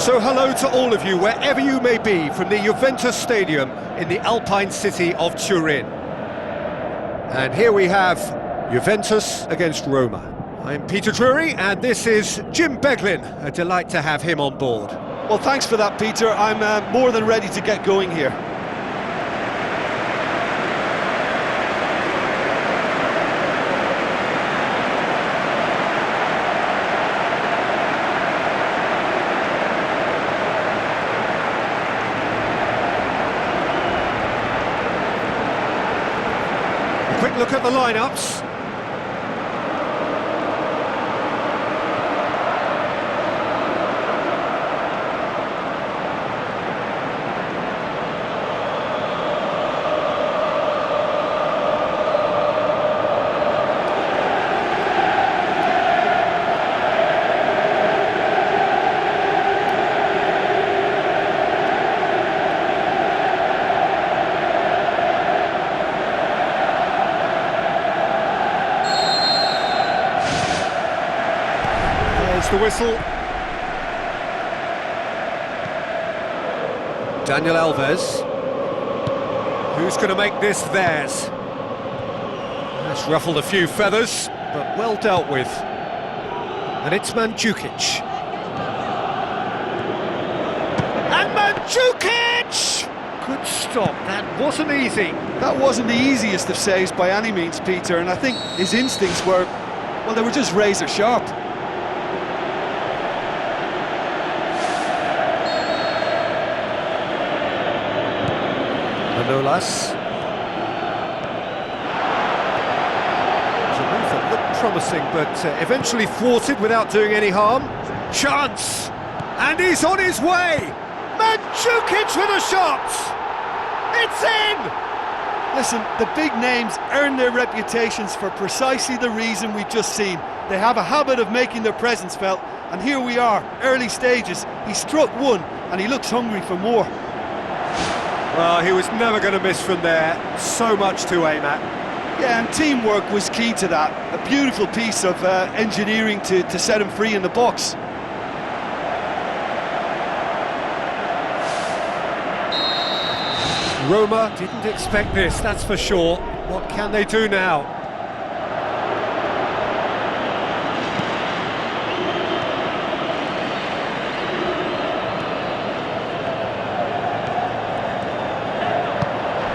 So hello to all of you, wherever you may be, from the Juventus Stadium in the Alpine city of Turin. And here we have Juventus against Roma. I'm Peter Drury, and this is Jim Beglin. A delight to have him on board. Well, thanks for that, Peter. I'm more than ready to get going here. A quick look at the lineups. The whistle. Daniel Alves. Who's going to make this theirs? That's ruffled a few feathers, but well dealt with. And it's Mandzukic. And Mandzukic! Good stop, that wasn't easy. That wasn't the easiest of saves by any means, Peter, and I think his instincts were, well, they were just razor sharp. Manolas. The move that looked promising, but eventually thwarted without doing any harm. Chance! And he's on his way! Mandzukic with a shot! It's in! Listen, the big names earn their reputations for precisely the reason we've just seen. They have a habit of making their presence felt, and here we are, early stages. He struck one, and he looks hungry for more. Well, he was never going to miss from there. So much to aim at. Yeah, and teamwork was key to that. A beautiful piece of engineering to set him free in the box. Roma didn't expect this, that's for sure. What can they do now?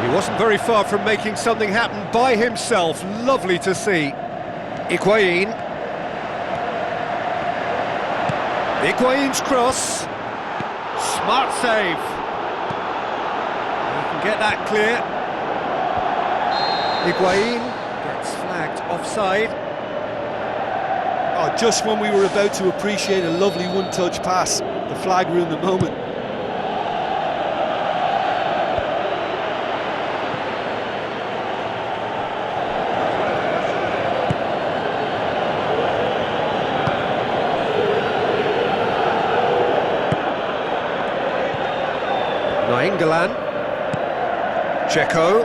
He wasn't very far from making something happen by himself. Lovely to see. Higuain. Higuain's cross. Smart save. He can get that clear. Higuain gets flagged offside. Oh, just when we were about to appreciate a lovely one-touch pass, the flag ruined the moment. England. Checo.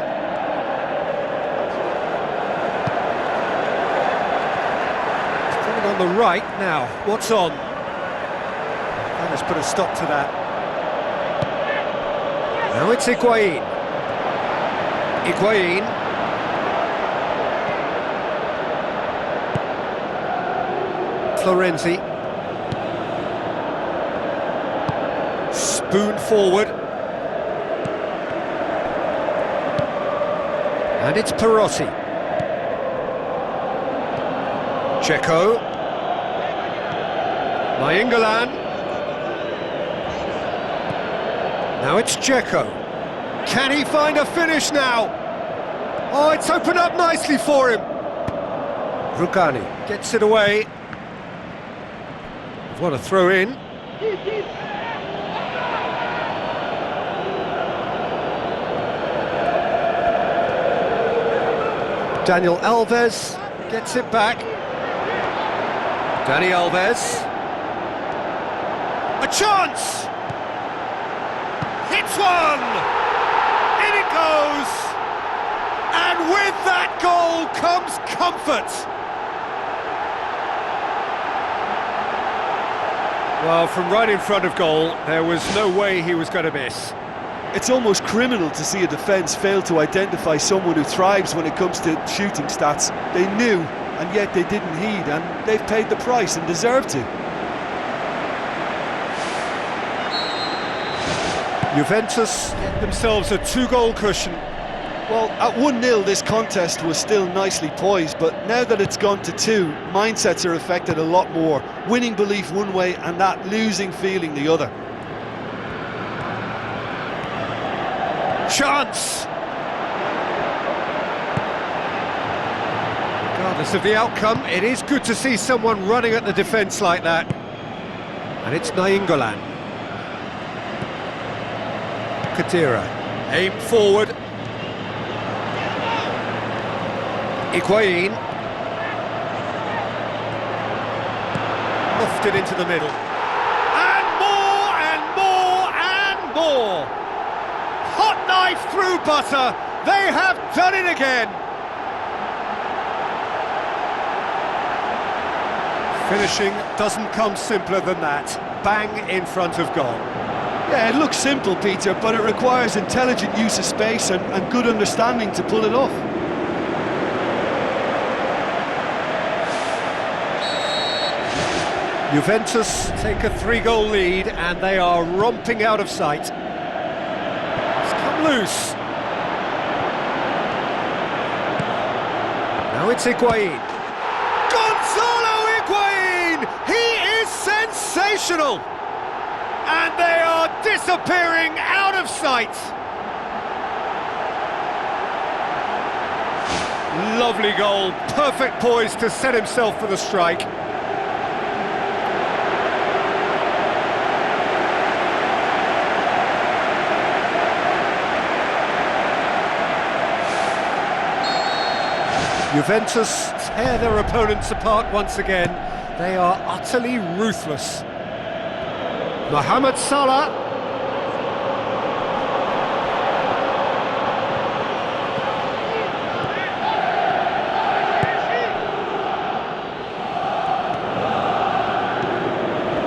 Coming on the right now. What's on? That has put a stop to that. Now it's Higuain. Higuain. Florenzi. Spoon forward. And it's Perotti. Checo. Nainggolan. Now it's Checo. Can he find a finish now? Oh, it's opened up nicely for him. Rugani gets it away. What a throw in. Daniel Alves gets it back. Dani Alves. A chance! Hits one! In it goes! And with that goal comes comfort. Well, from right in front of goal, there was no way he was going to miss. It's almost criminal to see a defence fail to identify someone who thrives when it comes to shooting stats. They knew, and yet they didn't heed, and they've paid the price and deserve to. Juventus get themselves a 2-goal cushion. Well, at 1-0 this contest was still nicely poised, but now that it's gone to 2, mindsets are affected a lot more. Winning belief one way and that losing feeling the other. Chance! Regardless of the outcome, it is good to see someone running at the defence like that. And it's Nainggolan. Kadira, aimed forward. Higuain. Lofted into the middle. And more, and more, and more! Hot knife through butter! They have done it again! Finishing doesn't come simpler than that. Bang in front of goal. Yeah, it looks simple, Peter, but it requires intelligent use of space and good understanding to pull it off. Juventus take a 3-goal lead and they are romping out of sight. It's come loose. Now it's Higuain. Gonzalo Higuain! He is sensational! And they are disappearing out of sight. Lovely goal, perfect poise to set himself for the strike. Juventus tear their opponents apart once again. They are utterly ruthless. Mohamed Salah.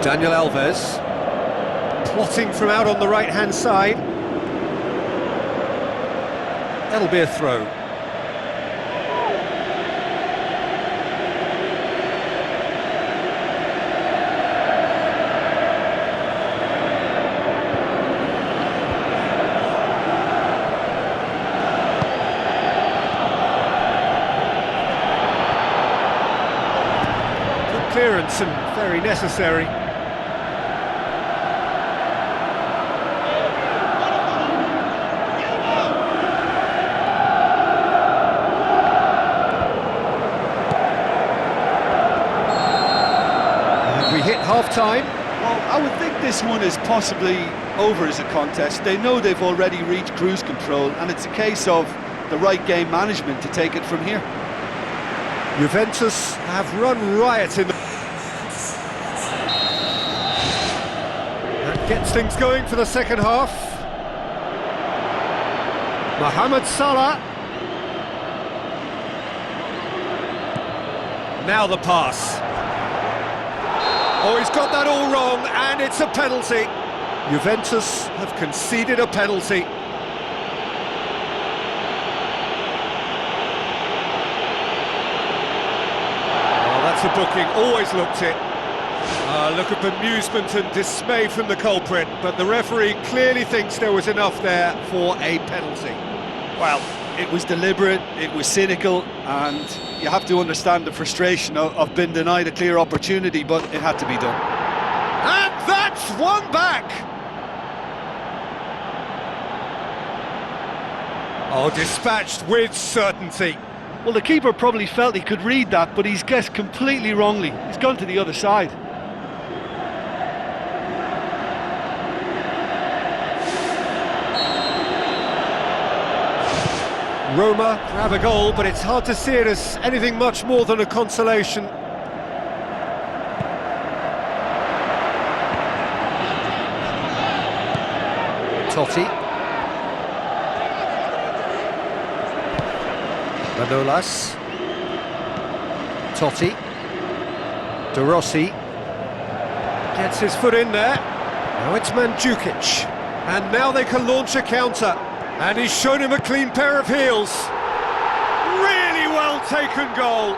Daniel Alves. Plotting from out on the right-hand side. That'll be a throw. Clearance and very necessary. And we hit half-time. Well, I would think this one is possibly over as a contest. They know they've already reached cruise control, and it's a case of the right game management to take it from here. Juventus have run riot in the... That gets things going for the second half. Mohamed Salah. Now the pass. Oh, he's got that all wrong, and it's a penalty. Juventus have conceded a penalty. That's a booking, always looked it. Look at bemusement and dismay from the culprit, but the referee clearly thinks there was enough there for a penalty. Well, it was deliberate, it was cynical, and you have to understand the frustration of being denied a clear opportunity, but it had to be done. And that's one back! Oh, dispatched with certainty. Well, the keeper probably felt he could read that, but he's guessed completely wrongly. He's gone to the other side. Roma have a goal, but it's hard to see it as anything much more than a consolation. Totti. Manolas. Totti. De Rossi. Gets his foot in there. Now it's Mandzukic. And now they can launch a counter. And he's shown him a clean pair of heels. Really well taken goal.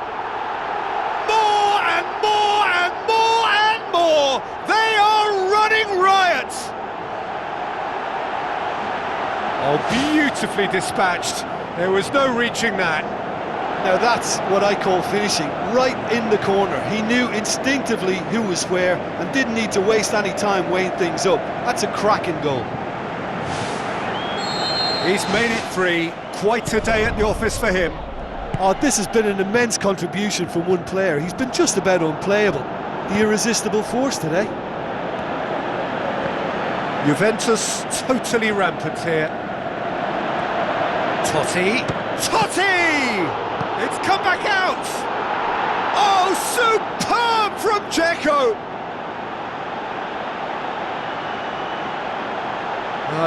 More and more and more and more. They are running riot. Oh, beautifully dispatched. There was no reaching that. Now that's what I call finishing, right in the corner. He knew instinctively who was where and didn't need to waste any time weighing things up. That's a cracking goal. He's made it 3. Quite a day at the office for him. Oh, this has been an immense contribution from one player. He's been just about unplayable. The irresistible force today. Juventus totally rampant here. Totti! Totti! It's come back out! Oh, superb from Dzeko!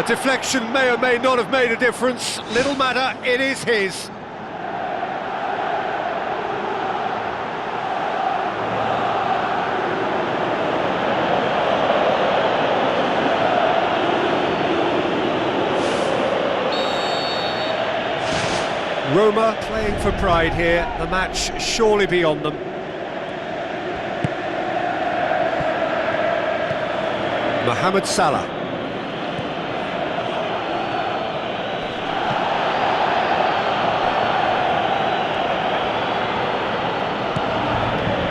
Deflection may or may not have made a difference. Little matter, it is his. Roma playing for pride here, the match surely beyond them. Mohamed Salah.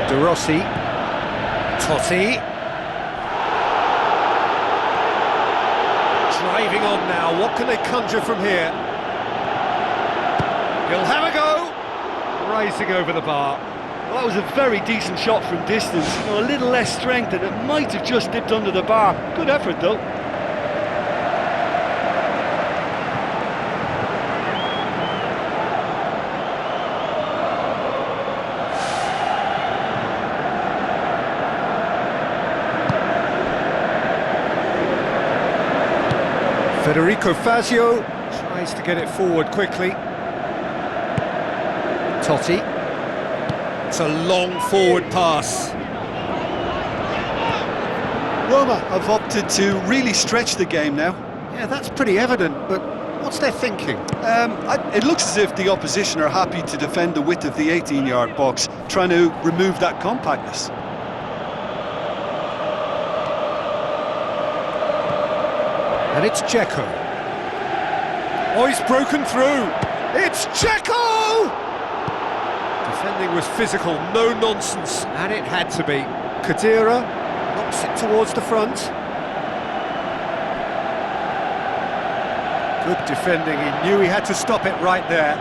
De Rossi. Totti. Driving on now, what can they conjure from here? He'll have a go! Rising over the bar. Well, that was a very decent shot from distance. You know, a little less strength and it might have just dipped under the bar. Good effort though. Federico Fazio tries to get it forward quickly. Totti. It's a long forward pass. Roma have opted to really stretch the game now. Yeah, that's pretty evident, but what's their thinking? It looks as if the opposition are happy to defend the width of the 18-yard box, trying to remove that compactness. And it's Dzeko. Oh, he's broken through. It's Dzeko! Defending was physical, no nonsense, and it had to be. Khedira knocks it towards the front. Good defending, he knew he had to stop it right there.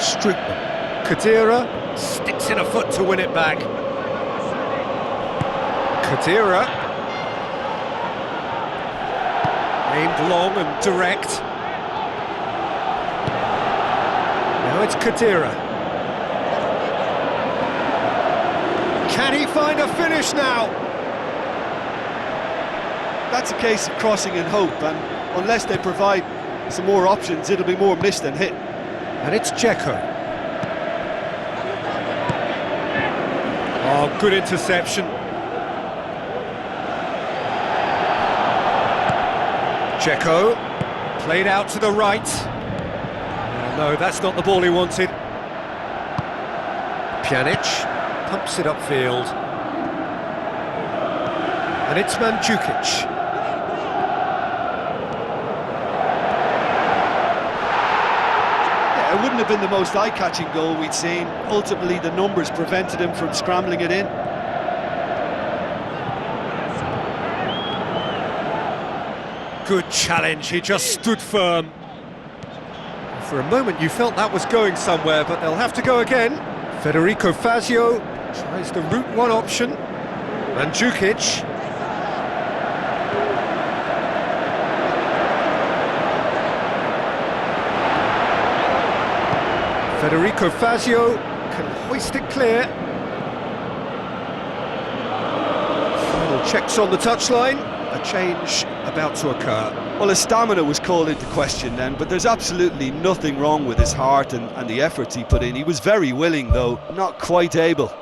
Strickland. Khedira sticks in a foot to win it back. Khedira. Aimed long and direct. Now it's Khedira. Can he find a finish now? That's a case of crossing in hope, and unless they provide some more options, it'll be more miss than hit. And it's Dzeko. Oh, good interception. Dzeko, played out to the right. No, that's not the ball he wanted. Pjanic pumps it upfield. And it's Mandzukic. Yeah, it wouldn't have been the most eye-catching goal we'd seen. Ultimately, the numbers prevented him from scrambling it in. Good challenge, he just stood firm. For a moment you felt that was going somewhere, but they'll have to go again. Federico Fazio tries the route one option. Mandzukic. Federico Fazio can hoist it clear. Final checks on the touchline. A change about to occur. Well, his stamina was called into question then, but there's absolutely nothing wrong with his heart and the efforts he put in. He was very willing, though, not quite able.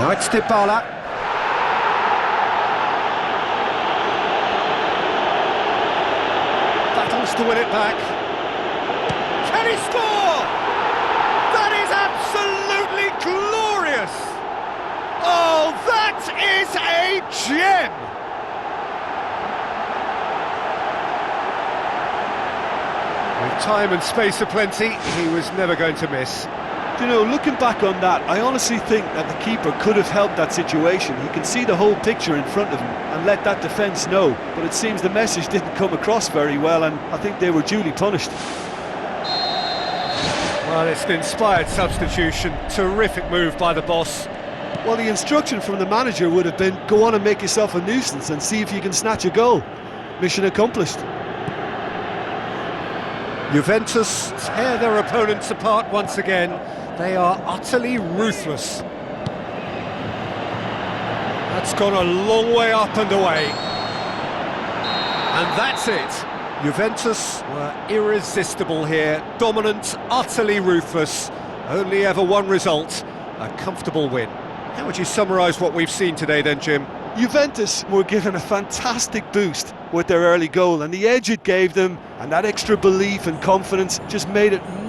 Now it's Dybala. Battles to win it back. Can he score? That is absolutely glorious! Oh, that is a gem! With time and space aplenty, he was never going to miss. You know, looking back on that, I honestly think that the keeper could have helped that situation. He can see the whole picture in front of him and let that defence know. But it seems the message didn't come across very well, and I think they were duly punished. Well, it's an inspired substitution. Terrific move by the boss. Well, the instruction from the manager would have been, go on and make yourself a nuisance and see if you can snatch a goal. Mission accomplished. Juventus tear their opponents apart once again. They are utterly ruthless. That's gone a long way up and away. And that's it. Juventus were irresistible here. Dominant, utterly ruthless. Only ever one result, a comfortable win. How would you summarise what we've seen today then, Jim? Juventus were given a fantastic boost with their early goal, and the edge it gave them and that extra belief and confidence just made it